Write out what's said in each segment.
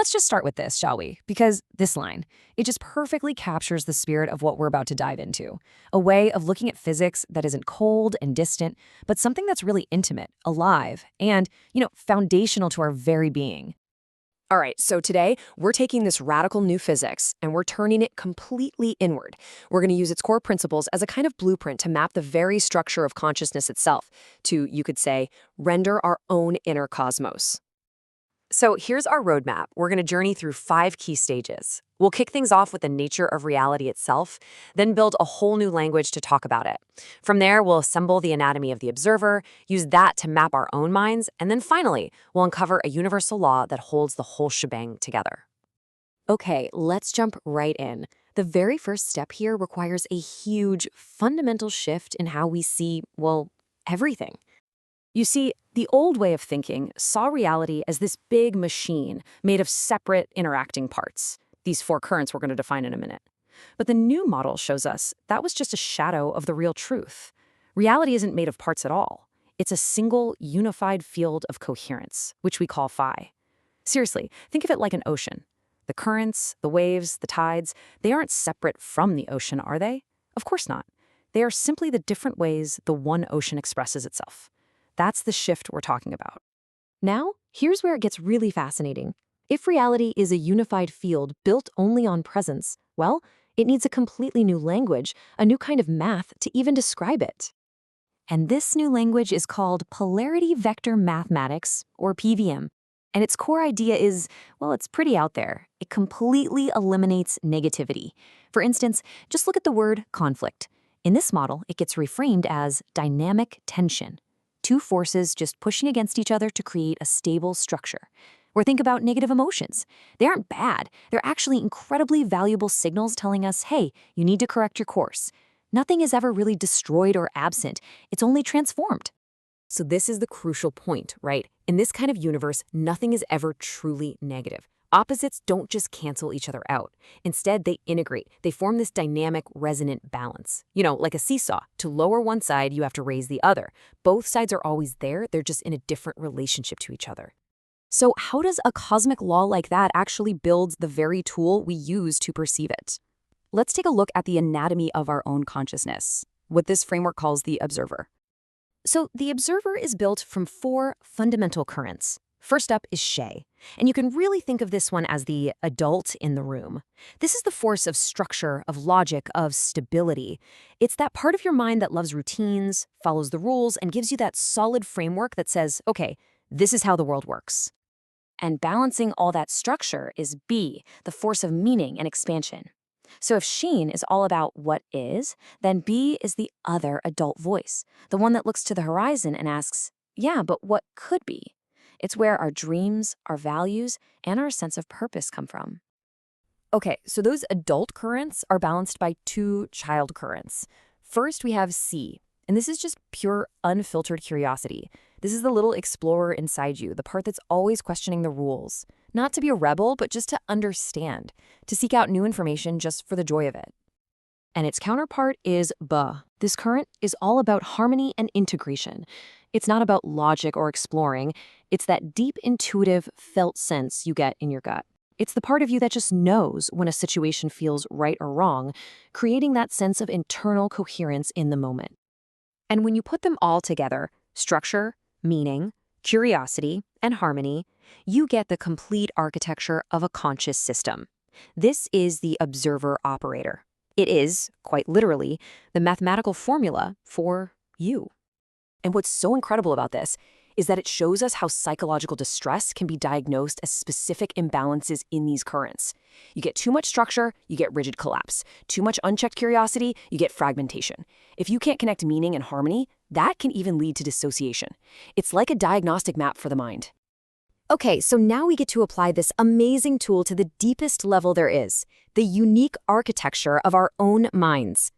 let's just start with this, shall we? Because this line, it just perfectly captures the spirit of what we're about to dive into. A way of looking at physics that isn't cold and distant, but something that's really intimate, alive, and, foundational to our very being. All right, so today we're taking this radical new physics and we're turning it completely inward. We're going to use its core principles as a kind of blueprint to map the very structure of consciousness itself to, you could say, render our own inner cosmos. So here's our roadmap. We're going to journey through 5 key stages. We'll kick things off with the nature of reality itself, then build a whole new language to talk about it. From there, we'll assemble the anatomy of the observer, use that to map our own minds, and then finally, we'll uncover a universal law that holds the whole shebang together. Okay, let's jump right in. The very first step here requires a huge, fundamental shift in how we see, well, everything. You see, the old way of thinking saw reality as this big machine made of separate interacting parts. These 4 currents we're going to define in a minute. But the new model shows us that was just a shadow of the real truth. Reality isn't made of parts at all. It's a single, unified field of coherence, which we call phi. Seriously, think of it like an ocean. The currents, the waves, the tides, they aren't separate from the ocean, are they? Of course not. They are simply the different ways the one ocean expresses itself. That's the shift we're talking about. Now, here's where it gets really fascinating. If reality is a unified field built only on presence, well, it needs a completely new language, a new kind of math to even describe it. And this new language is called polarity vector mathematics, or PVM. And its core idea is, well, it's pretty out there. It completely eliminates negativity. For instance, just look at the word conflict. In this model, it gets reframed as dynamic tension. 2 forces just pushing against each other to create a stable structure. Or think about negative emotions. They aren't bad. They're actually incredibly valuable signals telling us, hey, you need to correct your course. Nothing is ever really destroyed or absent. It's only transformed. So this is the crucial point, right? In this kind of universe, nothing is ever truly negative. Opposites don't just cancel each other out. Instead, they integrate. They form this dynamic, resonant balance. Like a seesaw. To lower one side, you have to raise the other. Both sides are always there. They're just in a different relationship to each other. So how does a cosmic law like that actually build the very tool we use to perceive it? Let's take a look at the anatomy of our own consciousness, what this framework calls the observer. So the observer is built from 4 fundamental currents. First up is Shay, and you can really think of this one as the adult in the room. This is the force of structure, of logic, of stability. It's that part of your mind that loves routines, follows the rules, and gives you that solid framework that says, okay, this is how the world works. And balancing all that structure is B, the force of meaning and expansion. So if Sheen is all about what is, then B is the other adult voice, the one that looks to the horizon and asks, yeah, but what could be? It's where our dreams, our values, and our sense of purpose come from. Okay, so those adult currents are balanced by 2 child currents. First, we have C, and this is just pure, unfiltered curiosity. This is the little explorer inside you, the part that's always questioning the rules. Not to be a rebel, but just to understand, to seek out new information just for the joy of it. And its counterpart is B. This current is all about harmony and integration. It's not about logic or exploring. It's that deep, intuitive, felt sense you get in your gut. It's the part of you that just knows when a situation feels right or wrong, creating that sense of internal coherence in the moment. And when you put them all together, structure, meaning, curiosity, and harmony, you get the complete architecture of a conscious system. This is the observer operator. It is, quite literally, the mathematical formula for you. And what's so incredible about this is that it shows us how psychological distress can be diagnosed as specific imbalances in these currents. You get too much structure, you get rigid collapse. Too much unchecked curiosity, you get fragmentation. If you can't connect meaning and harmony, that can even lead to dissociation. It's like a diagnostic map for the mind. Okay, so now we get to apply this amazing tool to the deepest level there is, the unique architecture of our own minds.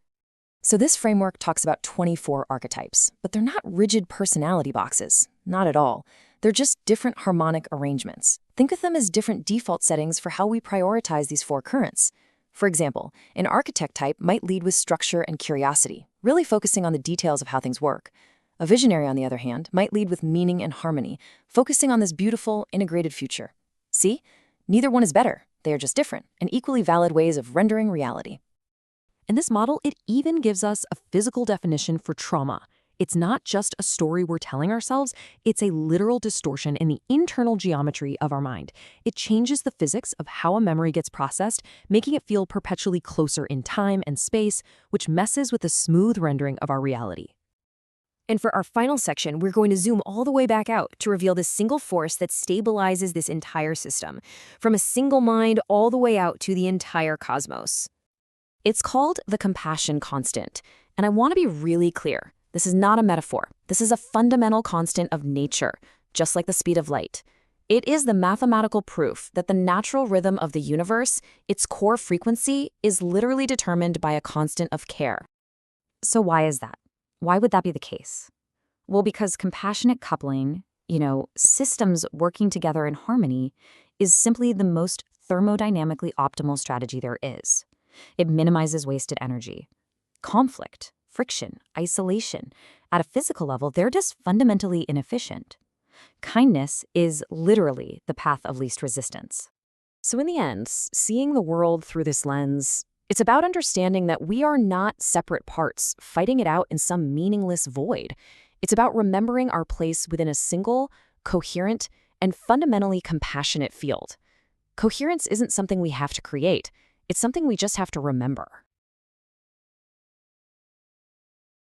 So this framework talks about 24 archetypes, but they're not rigid personality boxes, not at all. They're just different harmonic arrangements. Think of them as different default settings for how we prioritize these 4 currents. For example, an architect type might lead with structure and curiosity, really focusing on the details of how things work. A visionary, on the other hand, might lead with meaning and harmony, focusing on this beautiful, integrated future. See? Neither one is better. They are just different and equally valid ways of rendering reality. In this model, it even gives us a physical definition for trauma. It's not just a story we're telling ourselves, it's a literal distortion in the internal geometry of our mind. It changes the physics of how a memory gets processed, making it feel perpetually closer in time and space, which messes with the smooth rendering of our reality. And for our final section, we're going to zoom all the way back out to reveal the single force that stabilizes this entire system, from a single mind all the way out to the entire cosmos. It's called the compassion constant, and I want to be really clear. This is not a metaphor. This is a fundamental constant of nature, just like the speed of light. It is the mathematical proof that the natural rhythm of the universe, its core frequency, is literally determined by a constant of care. So why is that? Why would that be the case? Well, because compassionate coupling, systems working together in harmony, is simply the most thermodynamically optimal strategy there is. It minimizes wasted energy. Conflict, friction, isolation. At a physical level, they're just fundamentally inefficient. Kindness is literally the path of least resistance. So in the end, seeing the world through this lens, it's about understanding that we are not separate parts fighting it out in some meaningless void. It's about remembering our place within a single, coherent, and fundamentally compassionate field. Coherence isn't something we have to create. It's something we just have to remember.